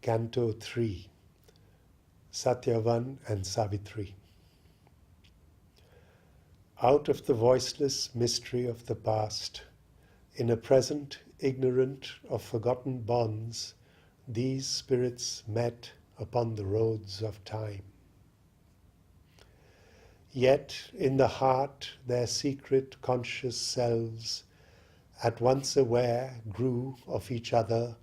Canto 3, Satyavan and Savitri. Out of the voiceless mystery of the past, in a present ignorant of forgotten bonds, these spirits met upon the roads of time. Yet in the heart their secret conscious selves, at once aware, grew of each other,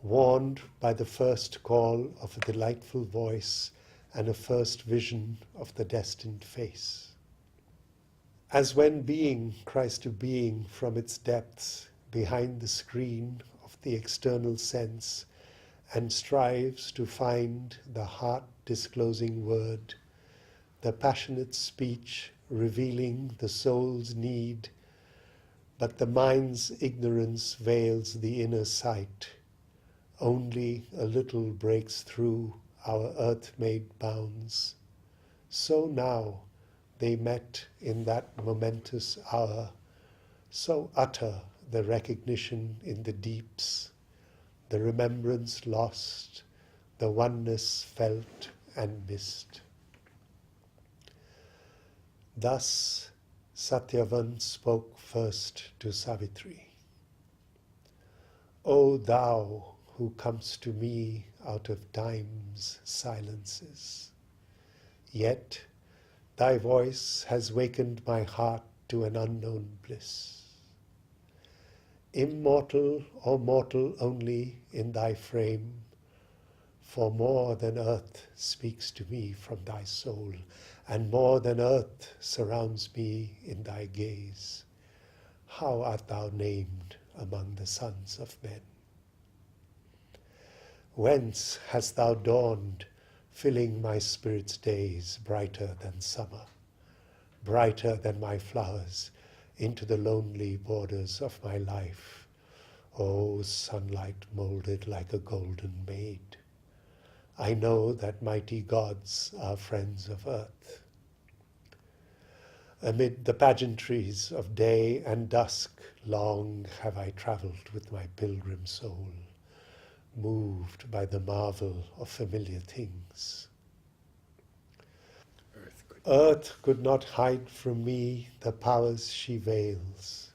warned by the first call of a delightful voice and a first vision of the destined face. As when being cries to being from its depths behind the screen of the external sense and strives to find the heart-disclosing word, the passionate speech revealing the soul's need, but the mind's ignorance veils the inner sight. Only a little breaks through our earth-made bounds. So now they met in that momentous hour, so utter the recognition in the deeps, the remembrance lost, the oneness felt and missed. Thus Satyavan spoke first to Savitri. O thou who comest to me out of time's silences, yet thy voice has wakened my heart to an unknown bliss. Immortal or mortal only in thy frame, for more than earth speaks to me from thy soul, and more than earth surrounds me in thy gaze. How art thou named among the sons of men? Whence hast thou dawned, filling my spirit's days brighter than summer, brighter than my flowers, into the lonely borders of my life? O sunlight molded like a golden maid, I know that mighty gods are friends of earth. Amid the pageantries of day and dusk, long have I travelled with my pilgrim soul, moved by the marvel of familiar things. Earth could not hide from me the powers she veils,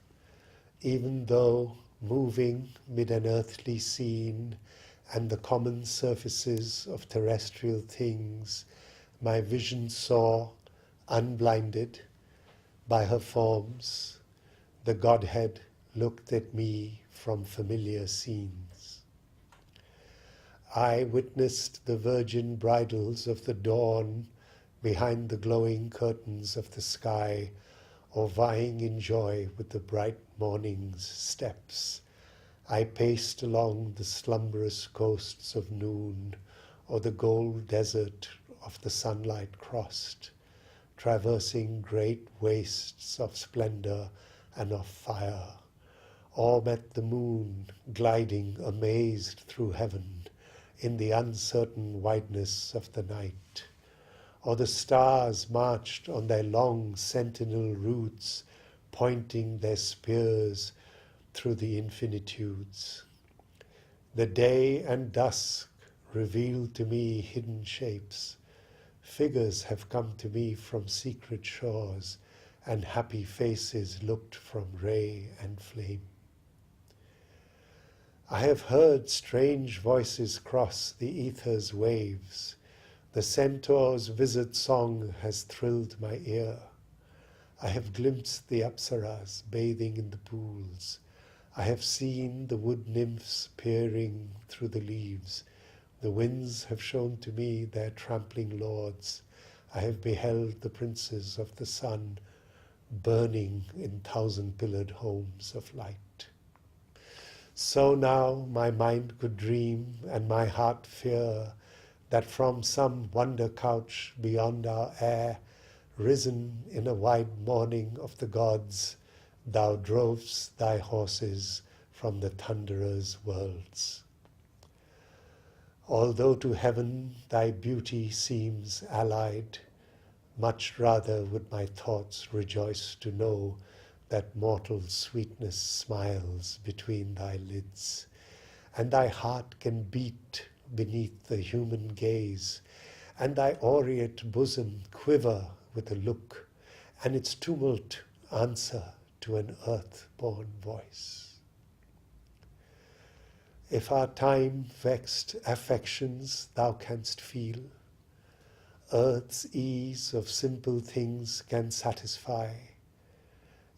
even though, moving mid an earthly scene and the common surfaces of terrestrial things, my vision saw, unblinded by her forms, the Godhead looked at me from familiar scenes. I witnessed the virgin bridals of the dawn behind the glowing curtains of the sky, or vying in joy with the bright morning's steps. I paced along the slumberous coasts of noon, or the gold desert of the sunlight crossed, traversing great wastes of splendor and of fire, or met the moon gliding amazed through heaven in the uncertain wideness of the night, or the stars marched on their long sentinel routes, pointing their spears through the infinitudes. The day and dusk revealed to me hidden shapes. Figures have come to me from secret shores, and happy faces looked from ray and flame. I have heard strange voices cross the ether's waves. The centaur's wizard song has thrilled my ear. I have glimpsed the apsaras bathing in the pools. I have seen the wood nymphs peering through the leaves. The winds have shown to me their trampling lords. I have beheld the princes of the sun burning in thousand-pillared homes of light. So now my mind could dream and my heart fear that from some wonder couch beyond our air, risen in a wide morning of the gods, thou drovest thy horses from the thunderer's worlds. Although to heaven thy beauty seems allied, much rather would my thoughts rejoice to know that mortal sweetness smiles between thy lids, and thy heart can beat beneath the human gaze, and thy aureate bosom quiver with a look, and its tumult answer to an earth-born voice. If our time-vexed affections thou canst feel, earth's ease of simple things can satisfy.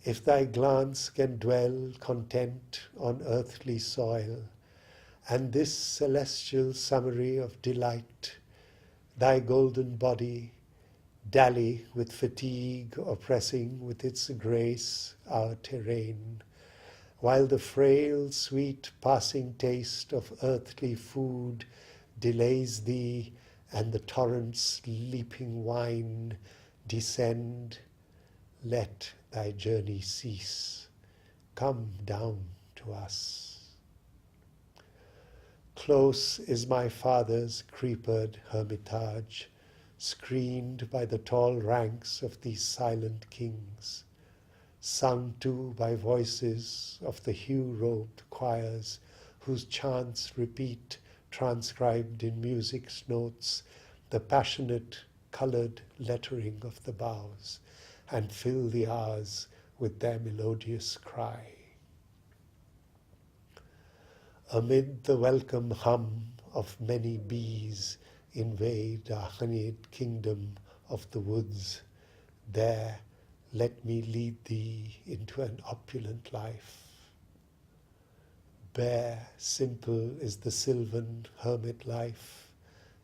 If thy glance can dwell content on earthly soil, and this celestial summary of delight, thy golden body, dally with fatigue oppressing with its grace our terrain, while the frail, sweet passing taste of earthly food delays thee, and the torrent's leaping wine descend, let thy journey cease. Come down to us. Close is my father's creepered hermitage, screened by the tall ranks of these silent kings, sung to by voices of the hue-robed choirs, whose chants repeat, transcribed in music's notes, the passionate coloured lettering of the boughs, and fill the hours with their melodious cry. Amid the welcome hum of many bees invade our honeyed kingdom of the woods, there let me lead thee into an opulent life. Bare, simple is the sylvan hermit life,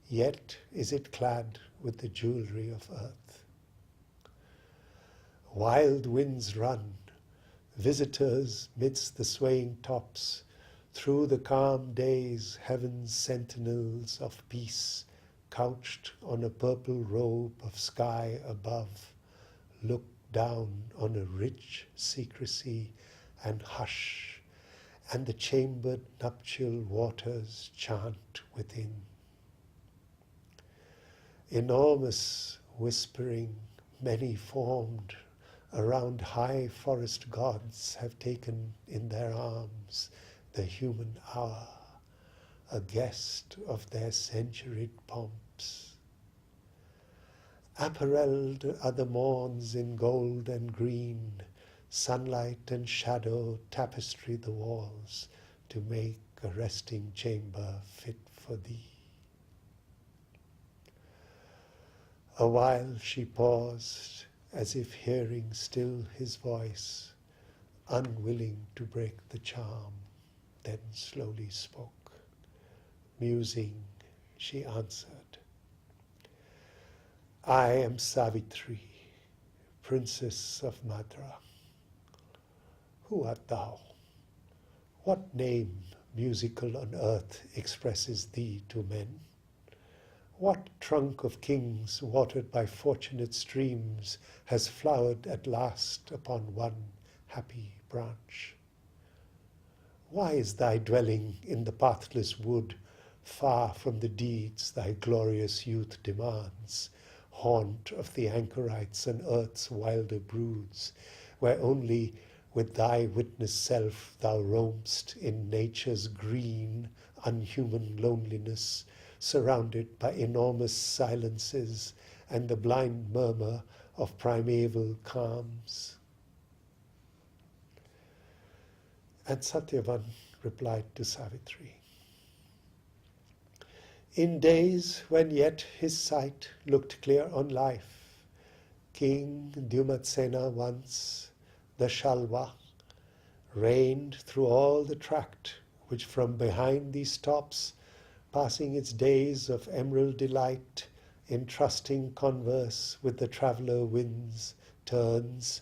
yet is it clad with the jewelry of earth. Wild winds run, visitors midst the swaying tops, through the calm days heaven's sentinels of peace, couched on a purple robe of sky above, look down on a rich secrecy and hush, and the chambered nuptial waters chant within. Enormous whispering, many-formed, around high forest gods have taken in their arms the human hour, a guest of their centuried pomps. Apparelled are the morns in gold and green, sunlight and shadow tapestry the walls to make a resting chamber fit for thee. A while she paused, as if hearing still his voice, unwilling to break the charm, then slowly spoke. Musing, she answered, I am Savitri, Princess of Madra. Who art thou? What name musical on earth expresses thee to men? What trunk of kings, watered by fortunate streams, has flowered at last upon one happy branch? Why is thy dwelling in the pathless wood, far from the deeds thy glorious youth demands, haunt of the anchorites and earth's wilder broods, where only with thy witness self thou roam'st in nature's green, unhuman loneliness, surrounded by enormous silences and the blind murmur of primeval calms? And Satyavan replied to Savitri, in days when yet his sight looked clear on life, King Dyumatsena once, the Shalva, reigned through all the tract which from behind these tops, passing its days of emerald delight in trusting converse with the traveller winds, turns,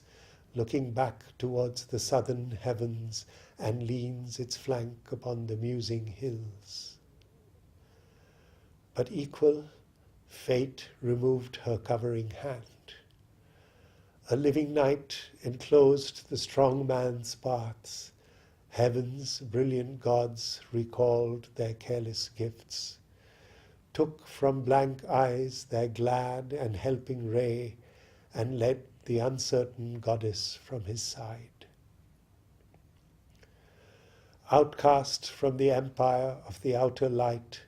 looking back towards the southern heavens, and leans its flank upon the musing hills. But equal, fate removed her covering hand. A living night enclosed the strong man's paths. Heaven's brilliant gods recalled their careless gifts, took from blank eyes their glad and helping ray, and led the uncertain goddess from his side. Outcast from the empire of the outer light,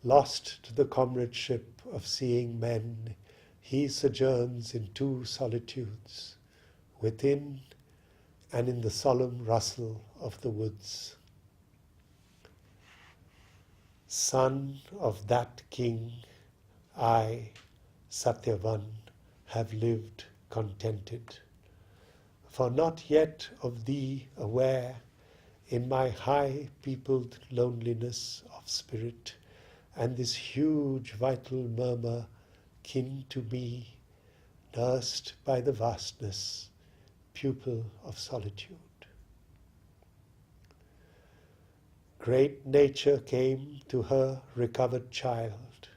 Lost to the comradeship of seeing men, he sojourns in two solitudes, within and in the solemn rustle of the woods. Son of that king, I, Satyavan, have lived contented. For not yet of thee aware, in my high-peopled loneliness of spirit, and this huge vital murmur kin to me, nursed by the vastness, pupil of solitude. Great nature came to her recovered child.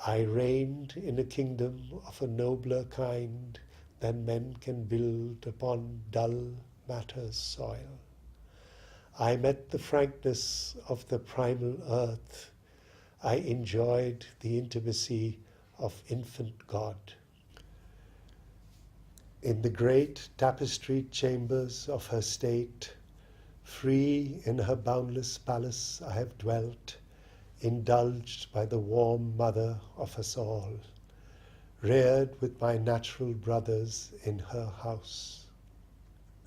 I reigned in a kingdom of a nobler kind than men can build upon dull matter's soil. I met the frankness of the primal earth. I enjoyed the intimacy of infant God. In the great tapestried chambers of her state, free in her boundless palace I have dwelt, indulged by the warm mother of us all, reared with my natural brothers in her house.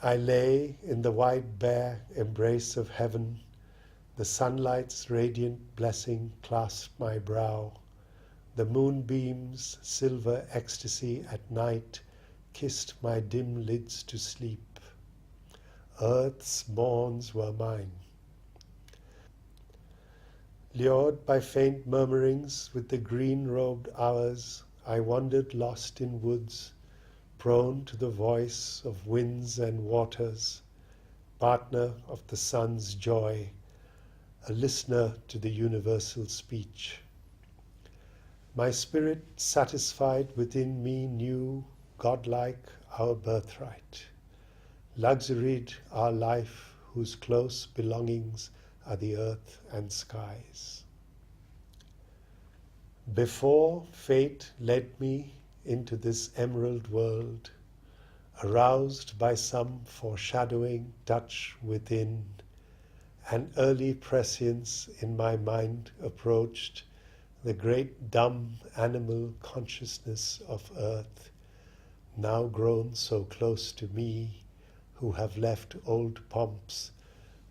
I lay in the wide bare embrace of heaven, the sunlight's radiant blessing clasped my brow, the moonbeam's silver ecstasy at night kissed my dim lids to sleep. Earth's morns were mine. Lured by faint murmurings with the green-robed hours, I wandered lost in woods, prone to the voice of winds and waters, partner of the sun's joy, a listener to the universal speech. My spirit satisfied within me knew, godlike, our birthright, luxuried our life whose close belongings are the earth and skies. Before fate led me into this emerald world, aroused by some foreshadowing touch within, an early prescience in my mind approached the great dumb animal consciousness of earth, now grown so close to me, who have left old pomps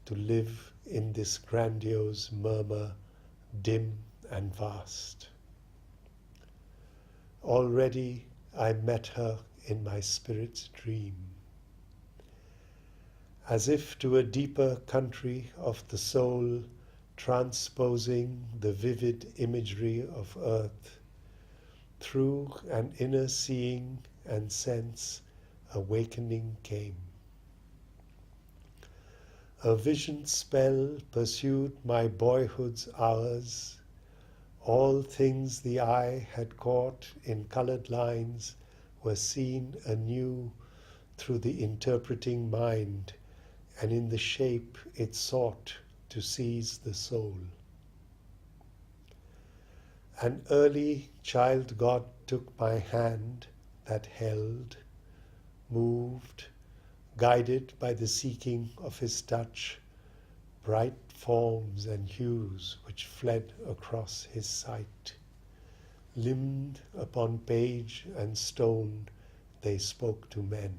to live in this grandiose murmur, dim and vast. Already I met her in my spirit's dream. As if to a deeper country of the soul, transposing the vivid imagery of earth, through an inner seeing and sense, awakening came. A vision spell pursued my boyhood's hours. All things the eye had caught in colored lines were seen anew through the interpreting mind, and in the shape it sought to seize the soul. An early child God took my hand that held, moved, guided by the seeking of his touch, bright forms and hues which fled across his sight. Limned upon page and stone, they spoke to men.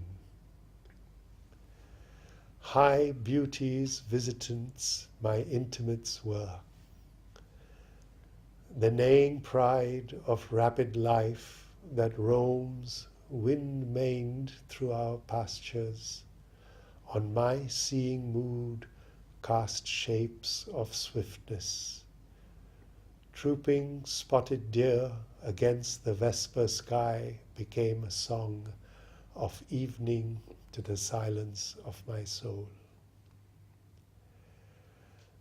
High beauty's visitants my intimates were. The neighing pride of rapid life that roams wind-maned through our pastures, on my seeing mood cast shapes of swiftness. Trooping spotted deer against the vesper sky became a song of evening to the silence of my soul.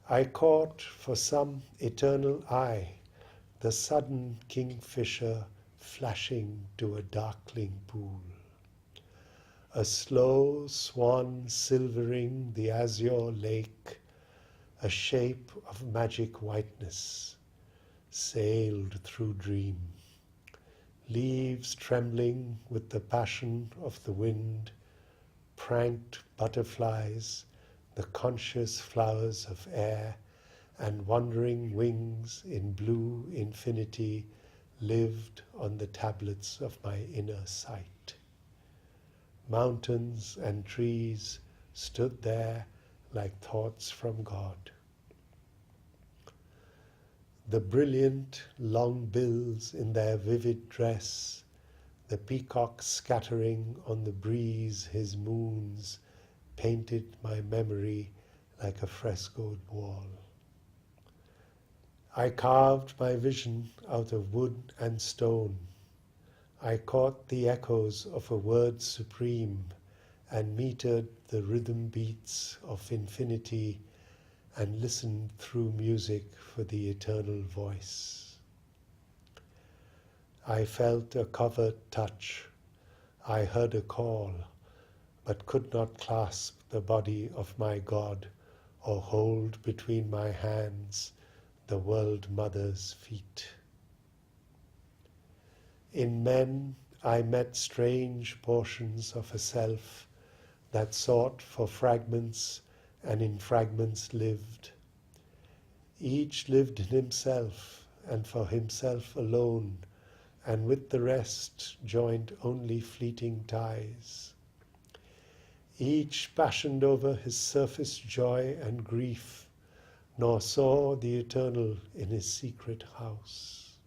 I caught for some eternal eye the sudden kingfisher flashing to a darkling pool, a slow swan silvering the azure lake, a shape of magic whiteness, sailed through dream, leaves trembling with the passion of the wind, pranked butterflies, the conscious flowers of air, and wandering wings in blue infinity lived on the tablets of my inner sight. Mountains and trees stood there like thoughts from God. The brilliant long bills in their vivid dress, the peacock scattering on the breeze his moons, painted my memory like a frescoed wall. I carved my vision out of wood and stone. I caught the echoes of a word supreme and metered the rhythm beats of infinity and listened through music for the eternal voice. I felt a covert touch. I heard a call, but could not clasp the body of my God or hold between my hands the world mother's feet. In men I met strange portions of a self that sought for fragments and in fragments lived. Each lived in himself and for himself alone, and with the rest joined only fleeting ties. Each passioned over his surface joy and grief, nor saw the eternal in his secret house.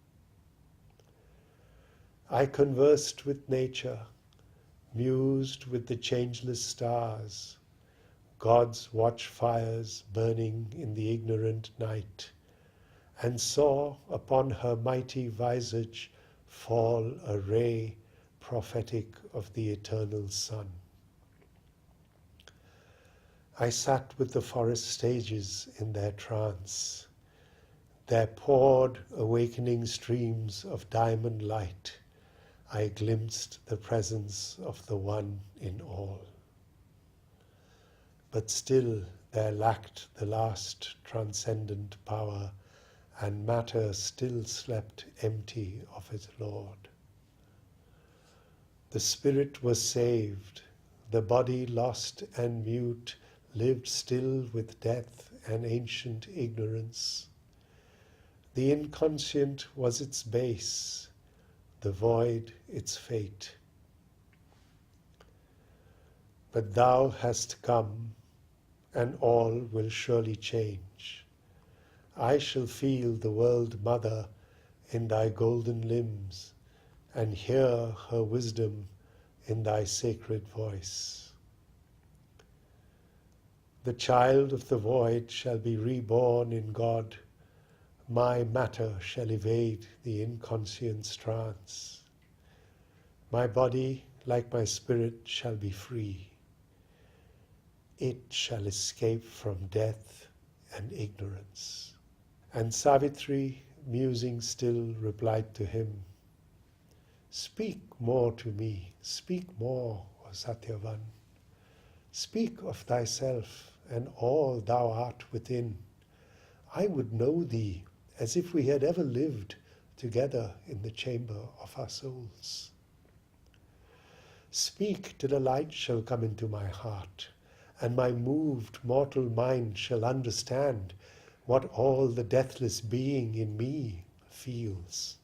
I conversed with nature, mused with the changeless stars, God's watchfires burning in the ignorant night, and saw upon her mighty visage fall a ray prophetic of the eternal sun. I sat with the forest sages in their trance. There poured awakening streams of diamond light. I glimpsed the presence of the One in all. But still there lacked the last transcendent power, and matter still slept empty of its Lord. The spirit was saved, the body lost and mute lived still with death and ancient ignorance. The inconscient was its base, the void its fate. But thou hast come, and all will surely change. I shall feel the world mother in thy golden limbs, and hear her wisdom in thy sacred voice. The child of the void shall be reborn in God. My matter shall evade the inconscient's trance. My body, like my spirit, shall be free. It shall escape from death and ignorance. And Savitri, musing still, replied to him, Speak more to me, speak more, O Satyavan. Speak of thyself and all thou art within. I would know thee as if we had ever lived together in the chamber of our souls. Speak till a light shall come into my heart, and my moved mortal mind shall understand what all the deathless being in me feels.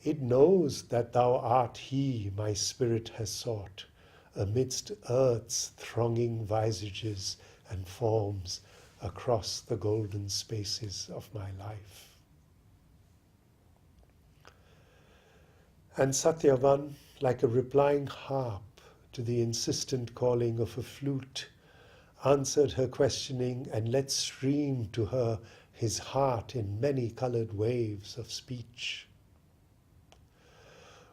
It knows that thou art he my spirit has sought, amidst earth's thronging visages and forms across the golden spaces of my life. And Satyavan, like a replying harp to the insistent calling of a flute, answered her questioning and let stream to her his heart in many-colored waves of speech.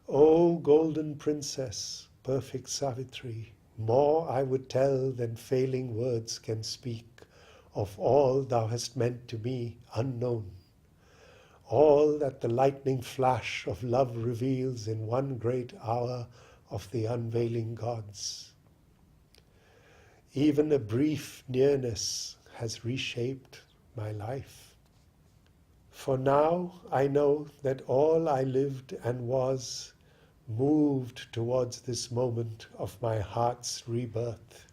O golden princess, perfect Savitri, more I would tell than failing words can speak of all thou hast meant to me unknown, all that the lightning flash of love reveals in one great hour of the unveiling gods. Even a brief nearness has reshaped my life. For now I know that all I lived and was moved towards this moment of my heart's rebirth.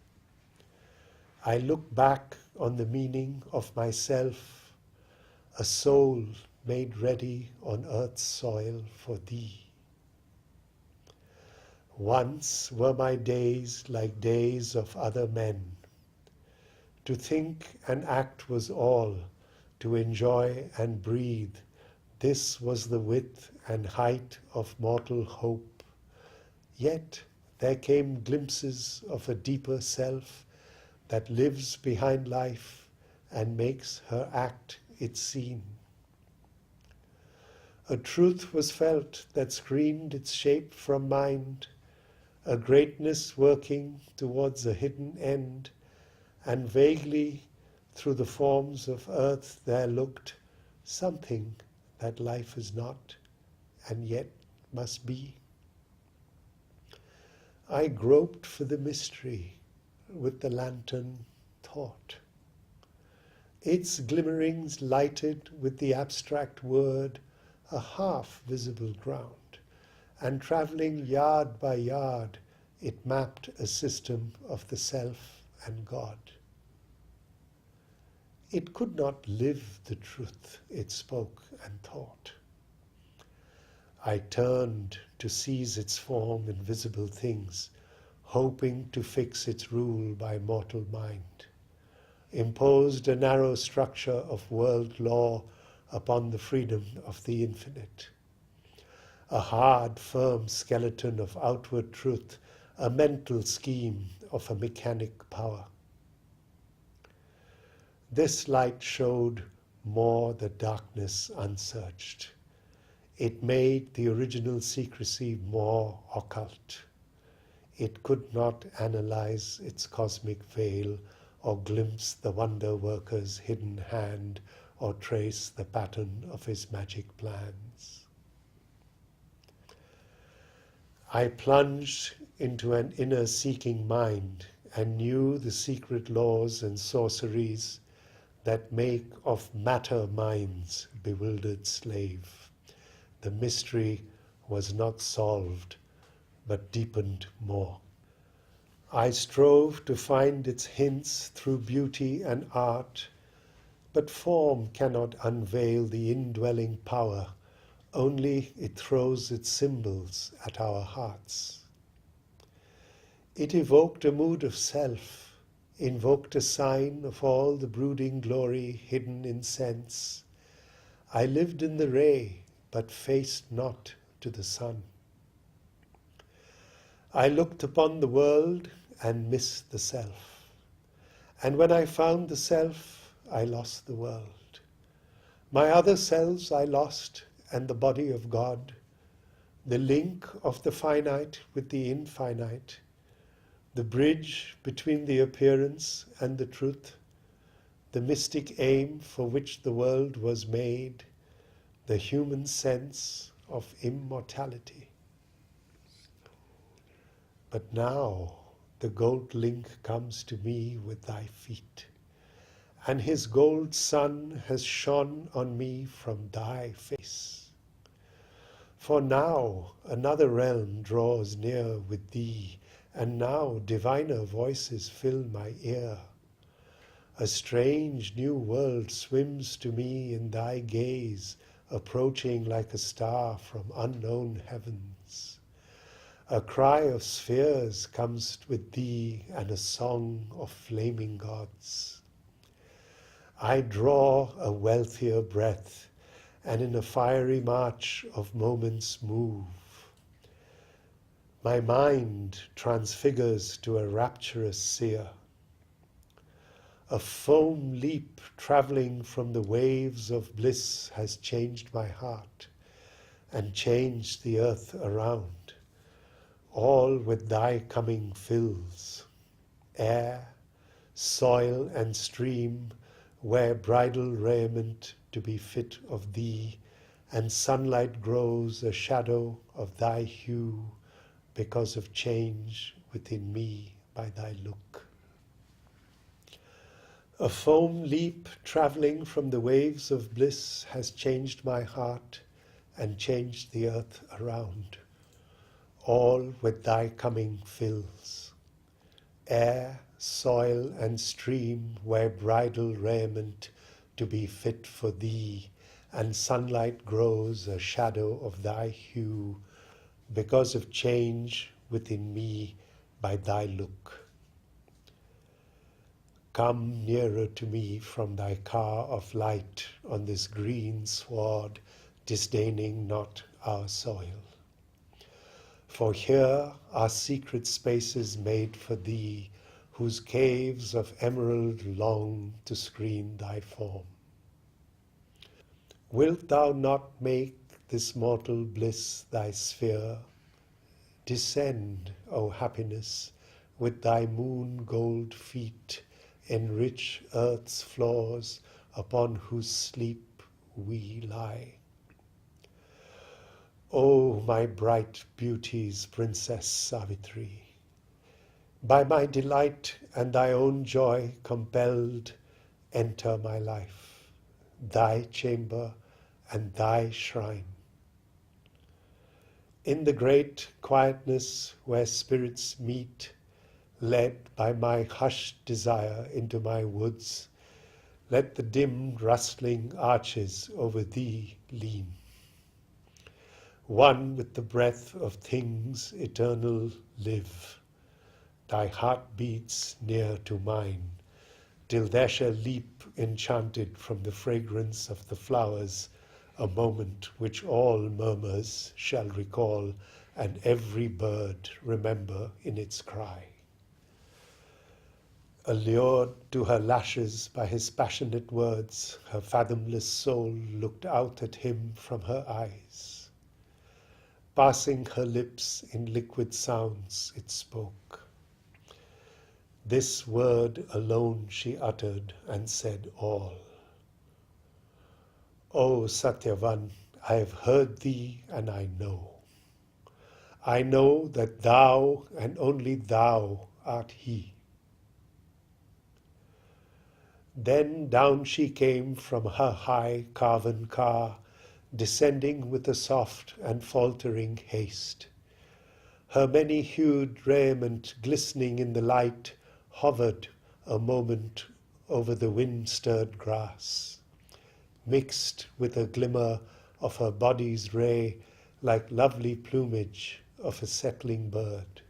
I look back on the meaning of myself, a soul made ready on earth's soil for thee. Once were my days like days of other men. To think and act was all, to enjoy and breathe. This was the width and height of mortal hope. Yet there came glimpses of a deeper self that lives behind life and makes her act its scene. A truth was felt that screened its shape from mind, a greatness working towards a hidden end, and vaguely through the forms of earth there looked something that life is not and yet must be. I groped for the mystery with the lantern thought. Its glimmerings lighted with the abstract word a half-visible ground, and travelling yard by yard, it mapped a system of the self and God. It could not live the truth it spoke and taught. I turned to seize its form in visible things, hoping to fix its rule by mortal mind, imposed a narrow structure of world law upon the freedom of the infinite. A hard, firm skeleton of outward truth, a mental scheme of a mechanic power. This light showed more the darkness unsearched. It made the original secrecy more occult. It could not analyze its cosmic veil or glimpse the wonder worker's hidden hand or trace the pattern of his magic plans. I plunged into an inner seeking mind and knew the secret laws and sorceries that make of matter minds bewildered slave. The mystery was not solved, but deepened more. I strove to find its hints through beauty and art, but form cannot unveil the indwelling power, only it throws its symbols at our hearts. It evoked a mood of self, invoked a sign of all the brooding glory hidden in sense. I lived in the ray, but faced not to the sun. I looked upon the world and missed the self. And when I found the self, I lost the world. My other selves I lost, and the body of God, the link of the finite with the infinite, the bridge between the appearance and the truth, the mystic aim for which the world was made, the human sense of immortality. But now the gold link comes to me with thy feet, and his gold sun has shone on me from thy face. For now another realm draws near with thee, and now diviner voices fill my ear. A strange new world swims to me in thy gaze, approaching like a star from unknown heavens. A cry of spheres comes with thee, and a song of flaming gods. I draw a wealthier breath, and in a fiery march of moments move. My mind transfigures to a rapturous seer. A foam leap travelling from the waves of bliss has changed my heart and changed the earth around. All with thy coming fills. Air, soil and stream wear bridal raiment to be fit of thee, and sunlight grows a shadow of thy hue because of change within me by thy look. A foam leap travelling from the waves of bliss has changed my heart and changed the earth around. All with thy coming fills. Air, soil and stream wear bridal raiment to be fit for thee, and sunlight grows a shadow of thy hue because of change within me by thy look. Come nearer to me from thy car of light on this green sward, disdaining not our soil. For here are secret spaces made for thee, whose caves of emerald long to screen thy form. Wilt thou not make this mortal bliss thy sphere? Descend, O happiness, with thy moon gold feet, enrich earth's floors upon whose sleep we lie. O my bright beauty's princess Savitri, by my delight and thy own joy compelled, enter my life, thy chamber and thy shrine. In the great quietness where spirits meet, led by my hushed desire into my woods, let the dim rustling arches over thee lean. One with the breath of things eternal live, thy heart beats near to mine, till there shall leap enchanted from the fragrance of the flowers a moment which all murmurs shall recall, and every bird remember in its cry. Allured to her lashes by his passionate words, her fathomless soul looked out at him from her eyes. Passing her lips in liquid sounds, it spoke. This word alone she uttered and said all. O Satyavan, I have heard thee and I know. I know that thou and only thou art he. Then down she came from her high carven car, descending with a soft and faltering haste. Her many-hued raiment glistening in the light hovered a moment over the wind-stirred grass, mixed with a glimmer of her body's ray like lovely plumage of a settling bird.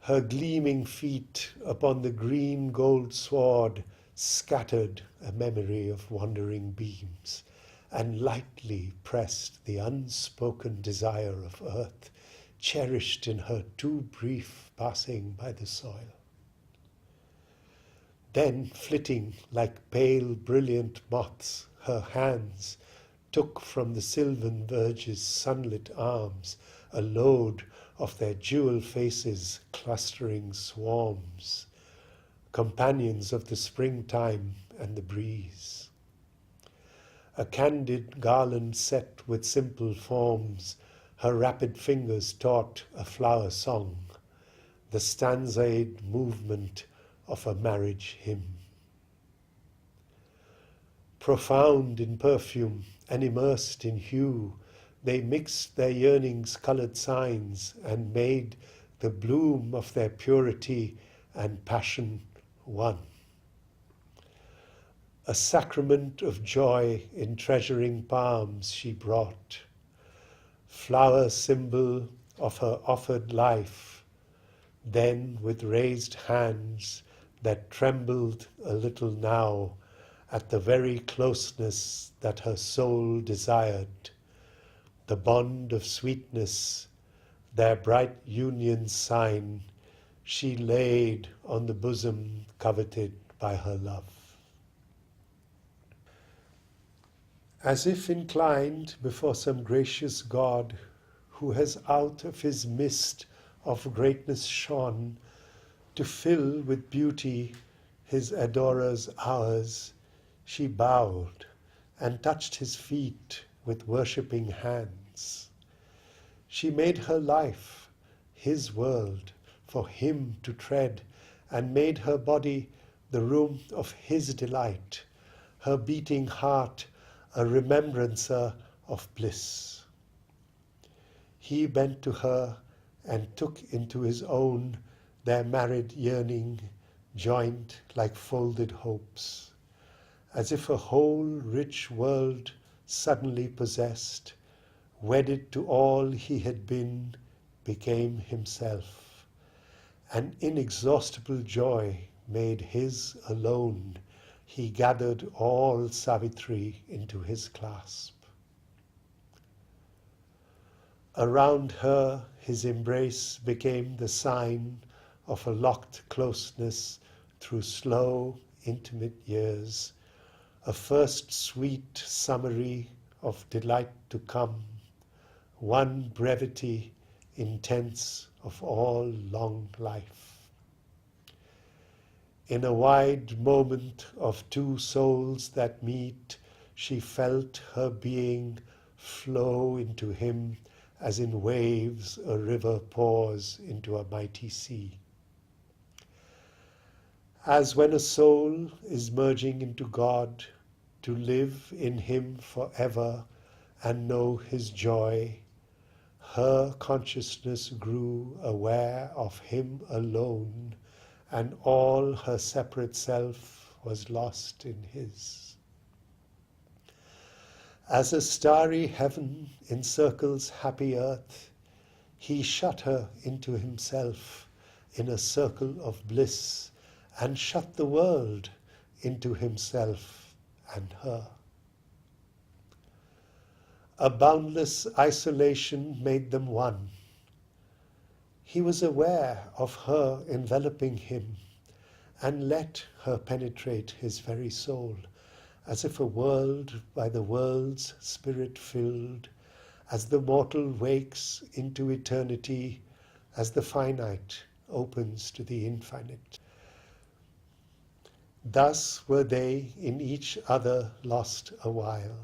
Her gleaming feet upon the green gold sward scattered a memory of wandering beams, and lightly pressed the unspoken desire of earth, cherished in her too brief passing by the soil. Then, flitting like pale brilliant moths, her hands took from the sylvan verge's sunlit arms a load of their jewel faces clustering swarms, companions of the springtime and the breeze. A candid garland set with simple forms, her rapid fingers taught a flower song, the stanza'd movement of a marriage hymn. Profound in perfume and immersed in hue, they mixed their yearning's coloured signs and made the bloom of their purity and passion one. A sacrament of joy in treasuring palms she brought, flower symbol of her offered life, then with raised hands that trembled a little now at the very closeness that her soul desired, the bond of sweetness, their bright union's sign, she laid on the bosom coveted by her love. As if inclined before some gracious God, who has out of his mist of greatness shone, to fill with beauty his adorer's hours, she bowed and touched his feet with worshipping hands. She made her life his world for him to tread, and made her body the room of his delight, her beating heart a remembrancer of bliss. He bent to her and took into his own their married yearning joined like folded hopes, as if a whole rich world suddenly possessed, wedded to all he had been, became himself. An inexhaustible joy made his alone. He gathered all Savitri into his clasp. Around her his embrace became the sign of a locked closeness through slow, intimate years, a first sweet summary of delight to come, one brevity intense of all long life. In a wide moment of two souls that meet, she felt her being flow into him as in waves a river pours into a mighty sea. As when a soul is merging into God, to live in him forever and know his joy, her consciousness grew aware of him alone, and all her separate self was lost in his. As a starry heaven encircles happy earth, he shut her into himself in a circle of bliss, and shut the world into himself and her. A boundless isolation made them one. He was aware of her enveloping him, and let her penetrate his very soul, as if a world by the world's spirit filled, as the mortal wakes into eternity, as the finite opens to the infinite. Thus were they in each other lost a while.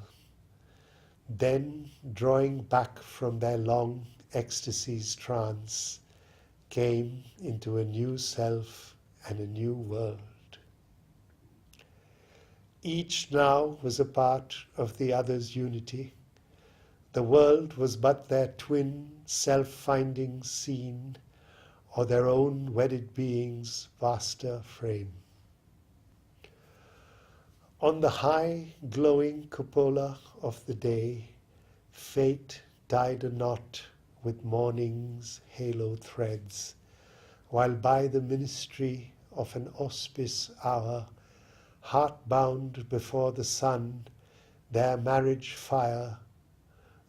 Then, drawing back from their long ecstasy's trance, came into a new self and a new world. Each now was a part of the other's unity. The world was but their twin self-finding scene, or their own wedded being's vaster frame. On the high, glowing cupola of the day, fate tied a knot with morning's halo threads, while by the ministry of an auspice hour, heart-bound before the sun, their marriage fire,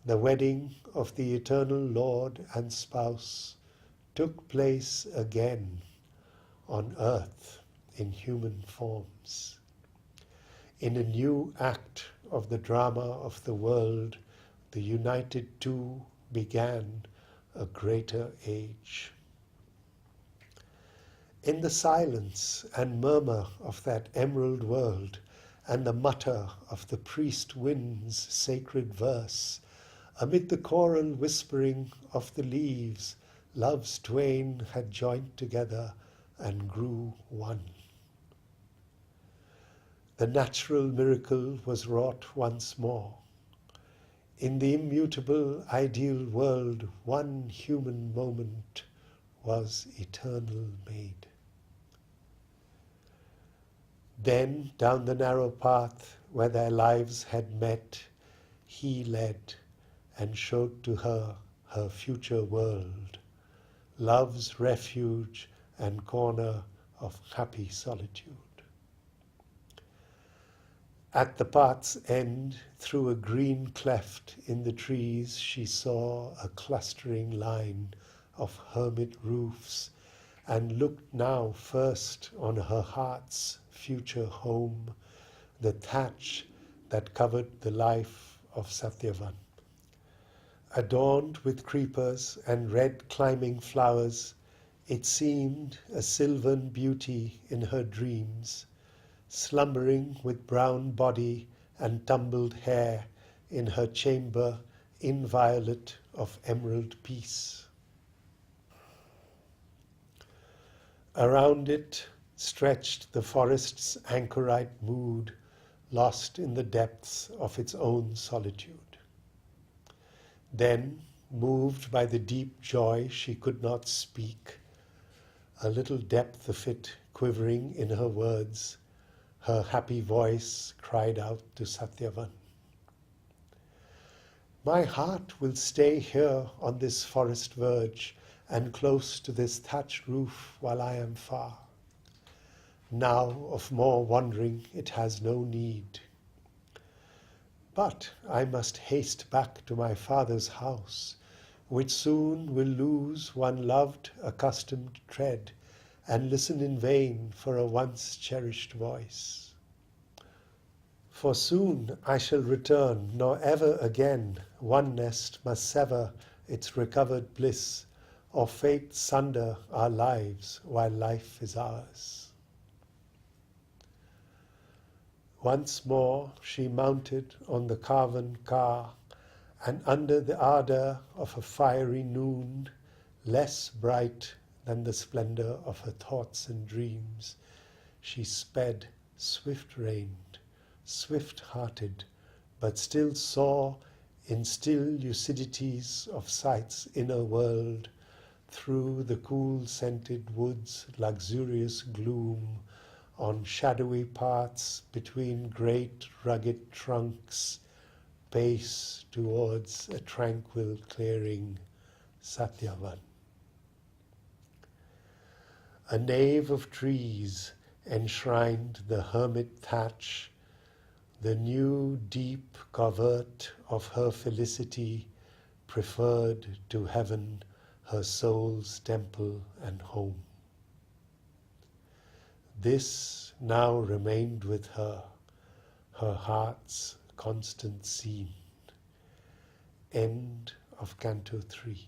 the wedding of the eternal Lord and Spouse, took place again on earth in human forms. In a new act of the drama of the world, the united two began a greater age. In the silence and murmur of that emerald world, and the mutter of the priest wind's sacred verse, amid the choral whispering of the leaves, love's twain had joined together and grew one. The natural miracle was wrought once more. In the immutable ideal world, one human moment was eternal made. Then, down the narrow path where their lives had met, he led and showed to her her future world, love's refuge and corner of happy solitude. At the path's end, through a green cleft in the trees, she saw a clustering line of hermit roofs, and looked now first on her heart's future home, the thatch that covered the life of Satyavan. Adorned with creepers and red climbing flowers, it seemed a sylvan beauty in her dreams, slumbering with brown body and tumbled hair in her chamber inviolate of emerald peace. Around it stretched the forest's anchorite mood, lost in the depths of its own solitude. Then, moved by the deep joy she could not speak, a little depth of it quivering in her words, her happy voice cried out to Satyavan. My heart will stay here on this forest verge and close to this thatched roof while I am far. Now of more wandering it has no need. But I must haste back to my father's house, which soon will lose one loved, accustomed tread, and listen in vain for a once cherished voice. For soon I shall return, nor ever again one nest must sever its recovered bliss, or fate sunder our lives while life is ours. Once more she mounted on the carven car, and under the ardour of a fiery noon, less bright than the splendour of her thoughts and dreams, she sped, swift-reined, swift-hearted, but still saw in still lucidities of sight's inner world, through the cool-scented woods' luxurious gloom, on shadowy paths between great rugged trunks, pace towards a tranquil clearing, Satyavan. A nave of trees enshrined the hermit thatch, the new deep covert of her felicity, preferred to heaven, her soul's temple and home. This now remained with her, her heart's constant scene. End of Canto 3.